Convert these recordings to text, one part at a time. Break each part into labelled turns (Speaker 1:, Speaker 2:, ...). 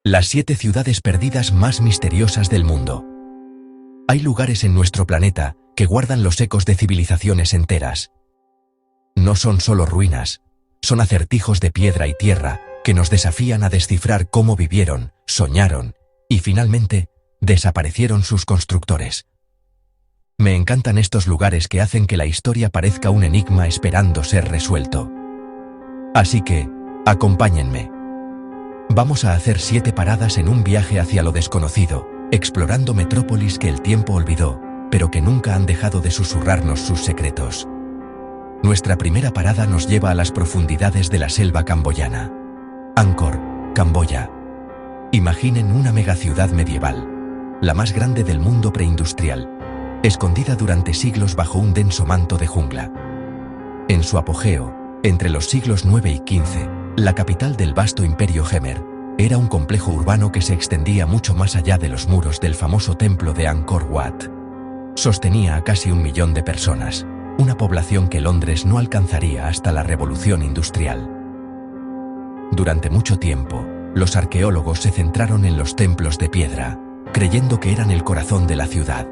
Speaker 1: Las 7 ciudades perdidas más misteriosas del mundo. Hay lugares en nuestro planeta que guardan los ecos de civilizaciones enteras. No son solo ruinas, son acertijos de piedra y tierra que nos desafían a descifrar cómo vivieron, soñaron y finalmente desaparecieron sus constructores. Me encantan estos lugares que hacen que la historia parezca un enigma esperando ser resuelto. Así que, acompáñenme. Vamos a hacer 7 paradas en un viaje hacia lo desconocido, explorando metrópolis que el tiempo olvidó, pero que nunca han dejado de susurrarnos sus secretos. Nuestra primera parada nos lleva a las profundidades de la selva camboyana. Angkor, Camboya. Imaginen una megaciudad medieval, la más grande del mundo preindustrial, escondida durante siglos bajo un denso manto de jungla. En su apogeo, entre los siglos IX y XV, la capital del vasto imperio Khmer era un complejo urbano que se extendía mucho más allá de los muros del famoso templo de Angkor Wat. Sostenía a casi 1 millón de personas, una población que Londres no alcanzaría hasta la Revolución Industrial. Durante mucho tiempo, los arqueólogos se centraron en los templos de piedra, creyendo que eran el corazón de la ciudad.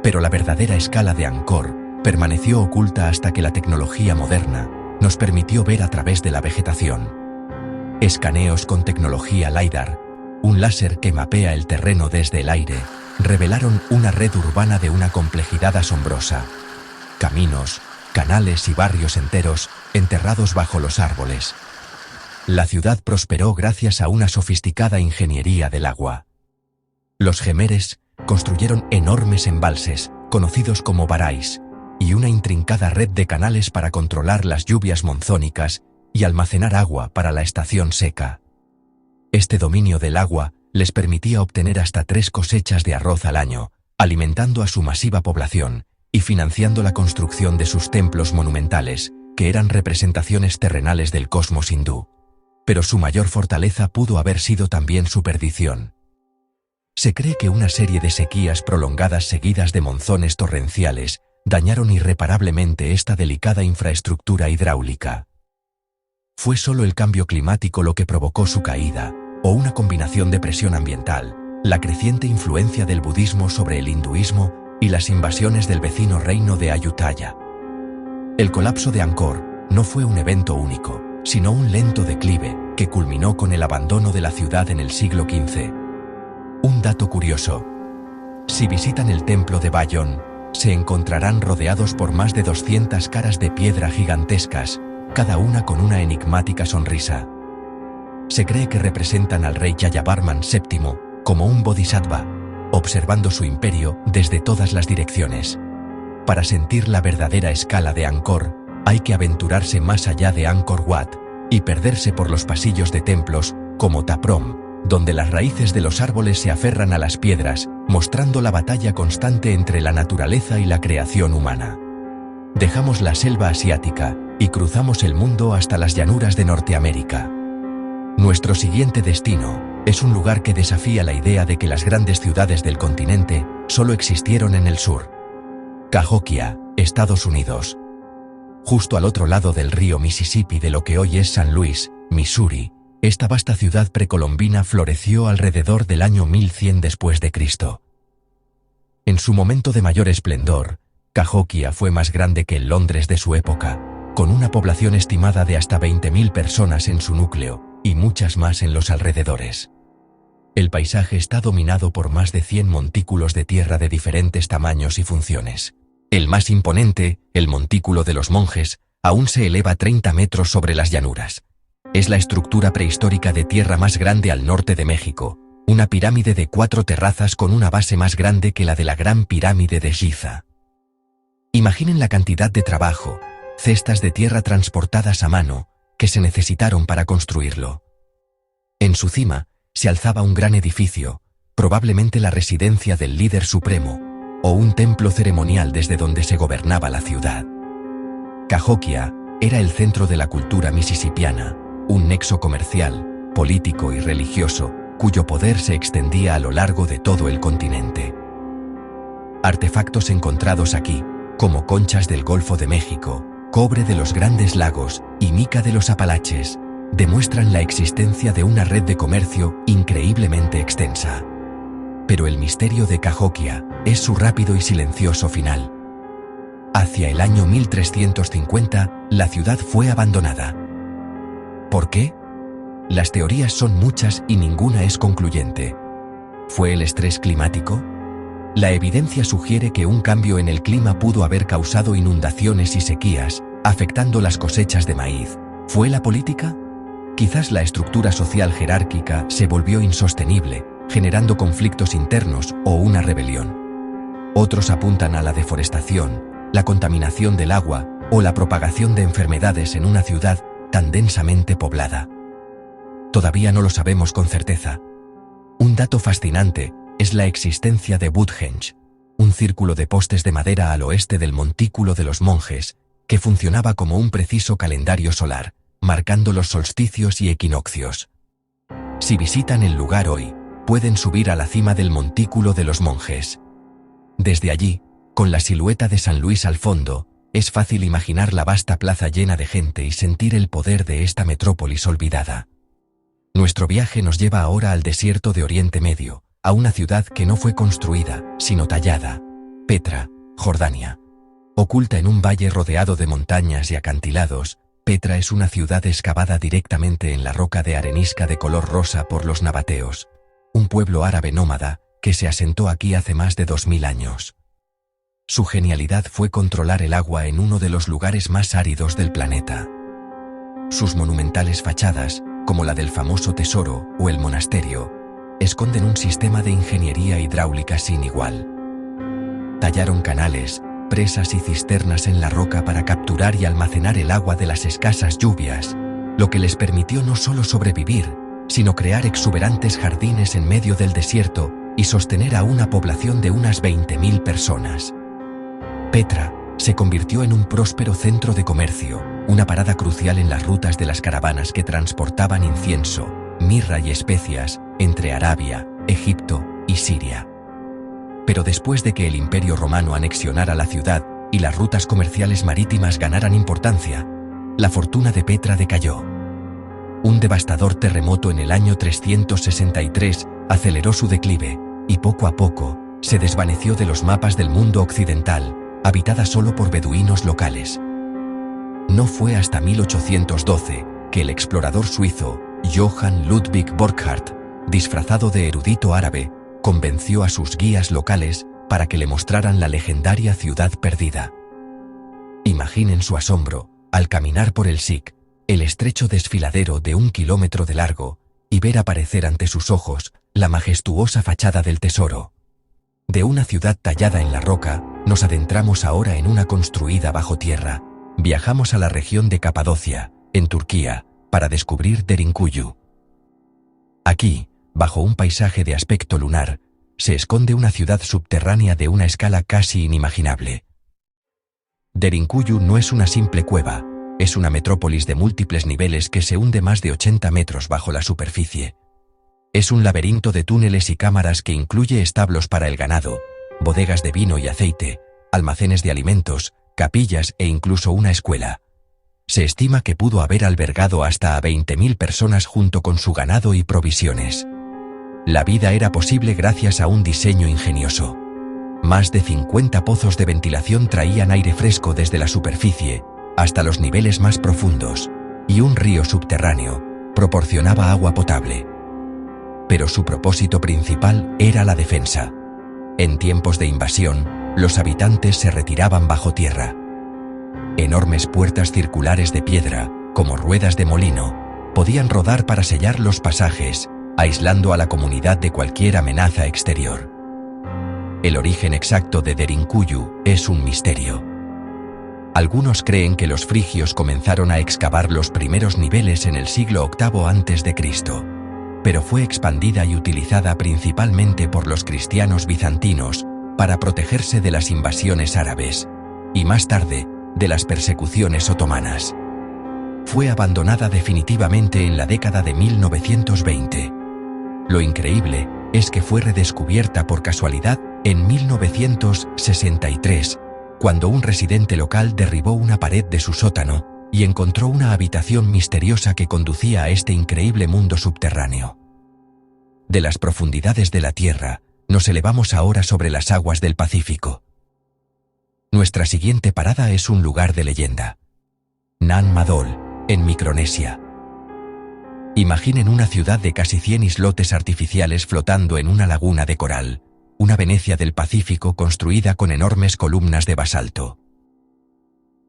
Speaker 1: Pero la verdadera escala de Angkor permaneció oculta hasta que la tecnología moderna nos permitió ver a través de la vegetación. Escaneos con tecnología LiDAR, un láser que mapea el terreno desde el aire, revelaron una red urbana de una complejidad asombrosa. Caminos, canales y barrios enteros enterrados bajo los árboles. La ciudad prosperó gracias a una sofisticada ingeniería del agua. Los jemeres construyeron enormes embalses, conocidos como barais, y una intrincada red de canales para controlar las lluvias monzónicas y almacenar agua para la estación seca. Este dominio del agua les permitía obtener hasta 3 cosechas de arroz al año, alimentando a su masiva población y financiando la construcción de sus templos monumentales, que eran representaciones terrenales del cosmos hindú. Pero su mayor fortaleza pudo haber sido también su perdición. Se cree que una serie de sequías prolongadas seguidas de monzones torrenciales dañaron irreparablemente esta delicada infraestructura hidráulica. ¿Fue solo el cambio climático lo que provocó su caída, o una combinación de presión ambiental, la creciente influencia del budismo sobre el hinduismo y las invasiones del vecino reino de Ayutthaya? El colapso de Angkor no fue un evento único, sino un lento declive que culminó con el abandono de la ciudad en el siglo XV. Un dato curioso: si visitan el templo de Bayon, se encontrarán rodeados por más de 200 caras de piedra gigantescas, cada una con una enigmática sonrisa. Se cree que representan al rey Yayavarman VII como un bodhisattva, observando su imperio desde todas las direcciones. Para sentir la verdadera escala de Angkor, hay que aventurarse más allá de Angkor Wat y perderse por los pasillos de templos como Ta Prohm, donde las raíces de los árboles se aferran a las piedras, mostrando la batalla constante entre la naturaleza y la creación humana. Dejamos la selva asiática y cruzamos el mundo hasta las llanuras de Norteamérica. Nuestro siguiente destino es un lugar que desafía la idea de que las grandes ciudades del continente solo existieron en el sur. Cahokia, Estados Unidos. Justo al otro lado del río Mississippi de lo que hoy es San Luis, Missouri, esta vasta ciudad precolombina floreció alrededor del año 1100 después de Cristo. En su momento de mayor esplendor, Cahokia fue más grande que el Londres de su época, con una población estimada de hasta 20.000 personas en su núcleo y muchas más en los alrededores. El paisaje está dominado por más de 100 montículos de tierra de diferentes tamaños y funciones. El más imponente, el Montículo de los Monjes, aún se eleva 30 metros sobre las llanuras. Es la estructura prehistórica de tierra más grande al norte de México, una pirámide de 4 terrazas con una base más grande que la de la Gran Pirámide de Giza. Imaginen la cantidad de trabajo, cestas de tierra transportadas a mano, que se necesitaron para construirlo. En su cima se alzaba un gran edificio, probablemente la residencia del líder supremo, o un templo ceremonial desde donde se gobernaba la ciudad. Cahokia era el centro de la cultura mississippiana, un nexo comercial, político y religioso, cuyo poder se extendía a lo largo de todo el continente. Artefactos encontrados aquí, como conchas del Golfo de México, cobre de los Grandes Lagos y mica de los Apalaches, demuestran la existencia de una red de comercio increíblemente extensa. Pero el misterio de Cahokia es su rápido y silencioso final. Hacia el año 1350, la ciudad fue abandonada. ¿Por qué? Las teorías son muchas y ninguna es concluyente. ¿Fue el estrés climático? La evidencia sugiere que un cambio en el clima pudo haber causado inundaciones y sequías, afectando las cosechas de maíz. ¿Fue la política? Quizás la estructura social jerárquica se volvió insostenible, generando conflictos internos o una rebelión. Otros apuntan a la deforestación, la contaminación del agua o la propagación de enfermedades en una ciudad tan densamente poblada. Todavía no lo sabemos con certeza. Un dato fascinante es la existencia de Woodhenge, un círculo de postes de madera al oeste del Montículo de los Monjes, que funcionaba como un preciso calendario solar, marcando los solsticios y equinoccios. Si visitan el lugar hoy, pueden subir a la cima del Montículo de los Monjes. Desde allí, con la silueta de San Luis al fondo, es fácil imaginar la vasta plaza llena de gente y sentir el poder de esta metrópolis olvidada. Nuestro viaje nos lleva ahora al desierto de Oriente Medio, a una ciudad que no fue construida, sino tallada, Petra, Jordania. Oculta en un valle rodeado de montañas y acantilados, Petra es una ciudad excavada directamente en la roca de arenisca de color rosa por los nabateos, un pueblo árabe nómada que se asentó aquí hace más de 2000 años. Su genialidad fue controlar el agua en uno de los lugares más áridos del planeta. Sus monumentales fachadas, como la del famoso tesoro o el monasterio, esconden un sistema de ingeniería hidráulica sin igual. Tallaron canales, presas y cisternas en la roca para capturar y almacenar el agua de las escasas lluvias, lo que les permitió no solo sobrevivir, sino crear exuberantes jardines en medio del desierto y sostener a una población de unas 20.000 personas. Petra se convirtió en un próspero centro de comercio, una parada crucial en las rutas de las caravanas que transportaban incienso, mirra y especias entre Arabia, Egipto y Siria. Pero después de que el Imperio Romano anexionara la ciudad y las rutas comerciales marítimas ganaran importancia, la fortuna de Petra decayó. Un devastador terremoto en el año 363 aceleró su declive y poco a poco se desvaneció de los mapas del mundo occidental, habitada solo por beduinos locales. No fue hasta 1812 que el explorador suizo Johann Ludwig Burckhardt, disfrazado de erudito árabe, convenció a sus guías locales para que le mostraran la legendaria ciudad perdida. Imaginen su asombro al caminar por el Sig, el estrecho desfiladero de 1 kilómetro de largo, y ver aparecer ante sus ojos la majestuosa fachada del tesoro. De una ciudad tallada en la roca, nos adentramos ahora en una construida bajo tierra. Viajamos a la región de Capadocia, en Turquía, para descubrir Derinkuyu. Aquí, bajo un paisaje de aspecto lunar, se esconde una ciudad subterránea de una escala casi inimaginable. Derinkuyu no es una simple cueva, es una metrópolis de múltiples niveles que se hunde más de 80 metros bajo la superficie. Es un laberinto de túneles y cámaras que incluye establos para el ganado, bodegas de vino y aceite, almacenes de alimentos, capillas e incluso una escuela. Se estima que pudo haber albergado hasta a 20.000 personas junto con su ganado y provisiones. La vida era posible gracias a un diseño ingenioso. Más de 50 pozos de ventilación traían aire fresco desde la superficie hasta los niveles más profundos, y un río subterráneo proporcionaba agua potable. Pero su propósito principal era la defensa. En tiempos de invasión, los habitantes se retiraban bajo tierra. Enormes puertas circulares de piedra, como ruedas de molino, podían rodar para sellar los pasajes, aislando a la comunidad de cualquier amenaza exterior. El origen exacto de Derinkuyu es un misterio. Algunos creen que los frigios comenzaron a excavar los primeros niveles en el siglo VIII a.C., pero fue expandida y utilizada principalmente por los cristianos bizantinos para protegerse de las invasiones árabes, y más tarde, de las persecuciones otomanas. Fue abandonada definitivamente en la década de 1920. Lo increíble es que fue redescubierta por casualidad en 1963, cuando un residente local derribó una pared de su sótano y encontró una habitación misteriosa que conducía a este increíble mundo subterráneo. De las profundidades de la Tierra, nos elevamos ahora sobre las aguas del Pacífico. Nuestra siguiente parada es un lugar de leyenda. Nan Madol, en Micronesia. Imaginen una ciudad de casi 100 islotes artificiales flotando en una laguna de coral, una Venecia del Pacífico construida con enormes columnas de basalto.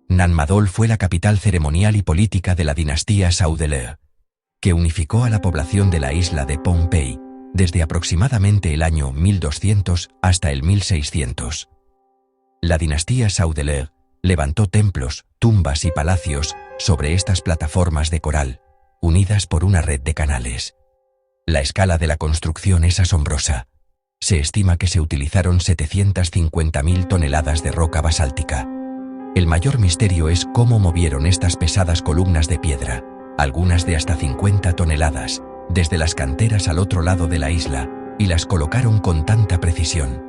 Speaker 1: Nan Madol fue la capital ceremonial y política de la dinastía Saudeleur, que unificó a la población de la isla de Pohnpei desde aproximadamente el año 1200 hasta el 1600. La dinastía Saudeleur levantó templos, tumbas y palacios sobre estas plataformas de coral, unidas por una red de canales. La escala de la construcción es asombrosa. Se estima que se utilizaron 750.000 toneladas de roca basáltica. El mayor misterio es cómo movieron estas pesadas columnas de piedra, algunas de hasta 50 toneladas, desde las canteras al otro lado de la isla, y las colocaron con tanta precisión.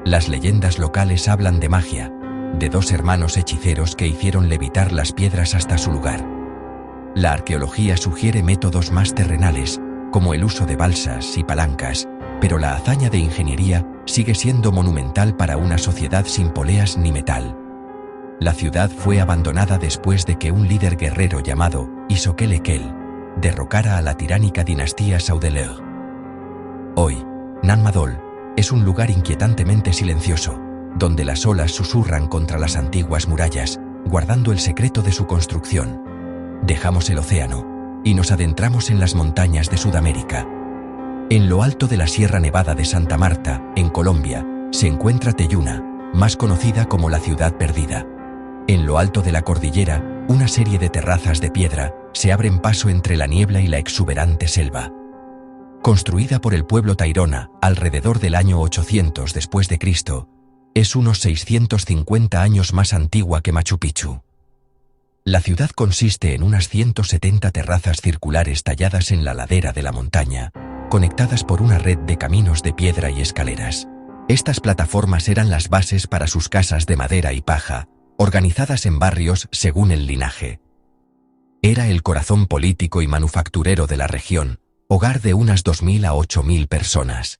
Speaker 1: Las leyendas locales hablan de magia, de dos hermanos hechiceros que hicieron levitar las piedras hasta su lugar. La arqueología sugiere métodos más terrenales, como el uso de balsas y palancas, pero la hazaña de ingeniería sigue siendo monumental para una sociedad sin poleas ni metal. La ciudad fue abandonada después de que un líder guerrero llamado Isokel derrocara a la tiránica dinastía Saudeleur. Hoy, Nan Madol es un lugar inquietantemente silencioso, donde las olas susurran contra las antiguas murallas, guardando el secreto de su construcción. Dejamos el océano y nos adentramos en las montañas de Sudamérica. En lo alto de la Sierra Nevada de Santa Marta, en Colombia, se encuentra Teyuna, más conocida como la Ciudad Perdida. En lo alto de la cordillera, una serie de terrazas de piedra se abren paso entre la niebla y la exuberante selva. Construida por el pueblo Tairona alrededor del año 800 después de Cristo, es unos 650 años más antigua que Machu Picchu. La ciudad consiste en unas 170 terrazas circulares talladas en la ladera de la montaña, conectadas por una red de caminos de piedra y escaleras. Estas plataformas eran las bases para sus casas de madera y paja, organizadas en barrios según el linaje. Era el corazón político y manufacturero de la región, hogar de unas 2.000 a 8.000 personas.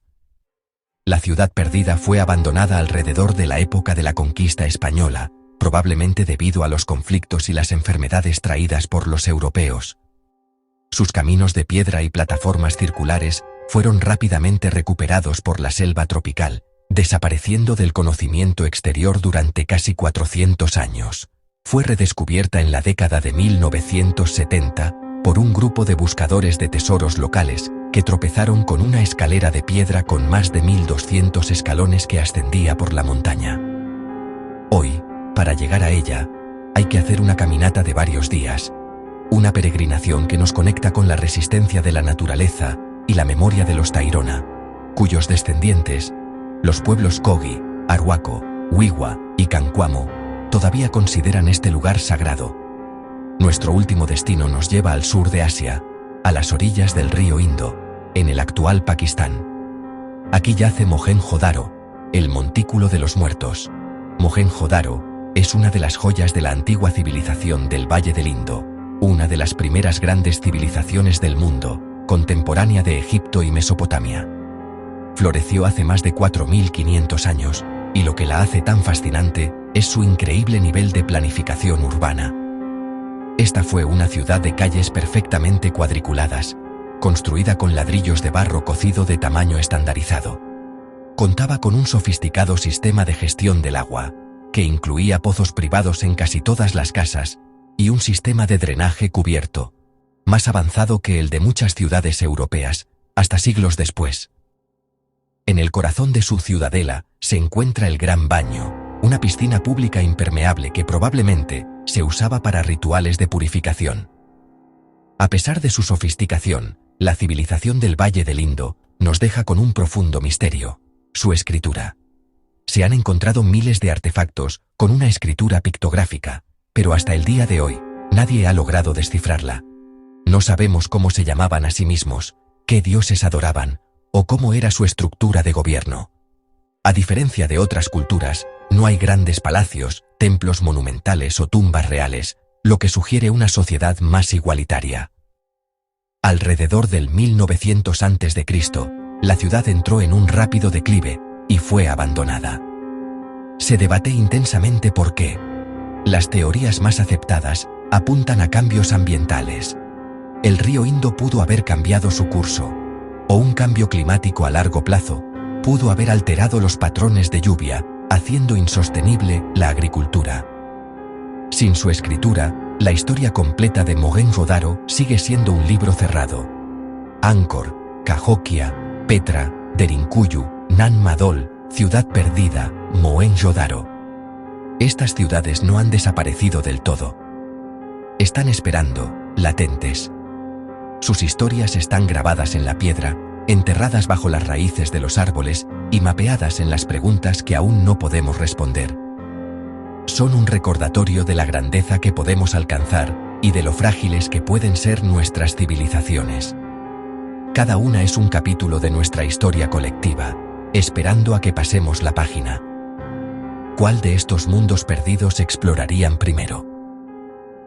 Speaker 1: La ciudad perdida fue abandonada alrededor de la época de la conquista española, probablemente debido a los conflictos y las enfermedades traídas por los europeos. Sus caminos de piedra y plataformas circulares fueron rápidamente recuperados por la selva tropical, desapareciendo del conocimiento exterior durante casi 400 años. Fue redescubierta en la década de 1970 por un grupo de buscadores de tesoros locales que tropezaron con una escalera de piedra con más de 1.200 escalones que ascendía por la montaña. Hoy, para llegar a ella, hay que hacer una caminata de varios días, una peregrinación que nos conecta con la resistencia de la naturaleza y la memoria de los Tairona, cuyos descendientes, los pueblos Kogi, Arhuaco, Wiwa y Cancuamo, todavía consideran este lugar sagrado. Nuestro último destino nos lleva al sur de Asia, a las orillas del río Indo, en el actual Pakistán. Aquí yace Mohenjo-Daro, el montículo de los muertos. Mohenjo-Daro es una de las joyas de la antigua civilización del Valle del Indo, una de las primeras grandes civilizaciones del mundo, contemporánea de Egipto y Mesopotamia. Floreció hace más de 4.500 años, y lo que la hace tan fascinante es su increíble nivel de planificación urbana. Esta fue una ciudad de calles perfectamente cuadriculadas, construida con ladrillos de barro cocido de tamaño estandarizado. Contaba con un sofisticado sistema de gestión del agua, que incluía pozos privados en casi todas las casas, y un sistema de drenaje cubierto, más avanzado que el de muchas ciudades europeas, hasta siglos después. En el corazón de su ciudadela se encuentra el Gran Baño, una piscina pública impermeable que probablemente se usaba para rituales de purificación. A pesar de su sofisticación, la civilización del Valle del Indo nos deja con un profundo misterio: su escritura. Se han encontrado miles de artefactos con una escritura pictográfica, pero hasta el día de hoy, nadie ha logrado descifrarla. No sabemos cómo se llamaban a sí mismos, qué dioses adoraban, o cómo era su estructura de gobierno. A diferencia de otras culturas, no hay grandes palacios, templos monumentales o tumbas reales, lo que sugiere una sociedad más igualitaria. Alrededor del 1900 a.C., la ciudad entró en un rápido declive y fue abandonada. Se debate intensamente por qué. Las teorías más aceptadas apuntan a cambios ambientales. El río Indo pudo haber cambiado su curso, o un cambio climático a largo plazo pudo haber alterado los patrones de lluvia, haciendo insostenible la agricultura. Sin su escritura, la historia completa de Mohenjo-Daro sigue siendo un libro cerrado. Angkor, Cahokia, Petra, Derinkuyu, Nan Madol, Ciudad Perdida, Mohenjo-Daro. Estas ciudades no han desaparecido del todo. Están esperando, latentes. Sus historias están grabadas en la piedra, enterradas bajo las raíces de los árboles y mapeadas en las preguntas que aún no podemos responder. Son un recordatorio de la grandeza que podemos alcanzar y de lo frágiles que pueden ser nuestras civilizaciones. Cada una es un capítulo de nuestra historia colectiva, esperando a que pasemos la página. ¿Cuál de estos mundos perdidos explorarían primero?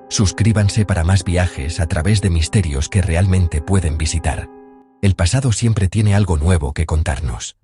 Speaker 1: Suscríbanse para más viajes a través de misterios que realmente pueden visitar. El pasado siempre tiene algo nuevo que contarnos.